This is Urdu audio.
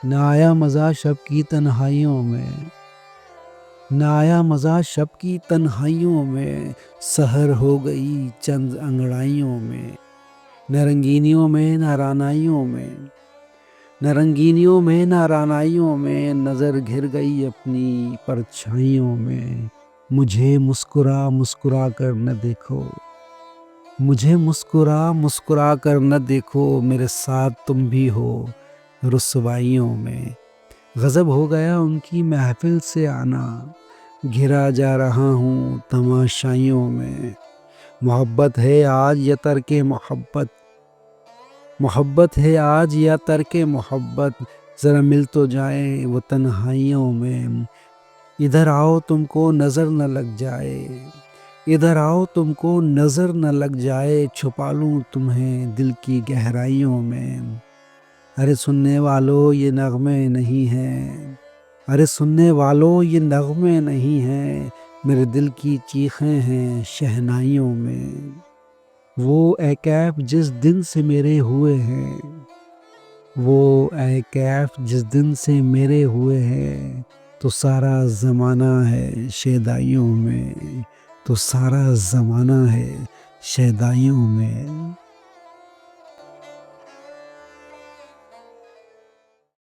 نہ آیا مزہ شب کی تنہائیوں میں، نہ آیا مزہ شب کی تنہائیوں میں، سحر ہو گئی چند انگڑائیوں میں، نہ رنگینیوں میں نہ رانائیوں میں، نہ رنگینیوں میں نہ رانائیوں میں، نظر گھر گئی اپنی پرچھائیوں میں۔ مجھے مسکرا مسکرا کر نہ دیکھو، مجھے مسکرا مسکرا کر نہ دیکھو، میرے ساتھ تم بھی ہو رسوائیوں میں۔ غضب ہو گیا ان کی محفل سے آنا، گھرا جا رہا ہوں تماشائیوں میں۔ محبت ہے آج یا ترک محبت، محبت ہے آج یا ترک محبت، ذرا مل تو جائیں وہ تنہائیوں میں۔ ادھر آؤ تم کو نظر نہ لگ جائے، ادھر آؤ تم کو نظر نہ لگ جائے، چھپا لوں تمہیں دل کی گہرائیوں میں۔ ارے سننے والو یہ نغمے نہیں ہیں، ارے سننے والو یہ نغمے نہیں ہیں، میرے دل کی چیخیں ہیں شہنائیوں میں۔ وہ اے کیف جس دن سے میرے ہوئے ہیں، وہ اے کیف جس دن سے میرے ہوئے ہیں، تو سارا زمانہ ہے شیدائیوں میں، تو سارا زمانہ ہے شیدائیوں میں۔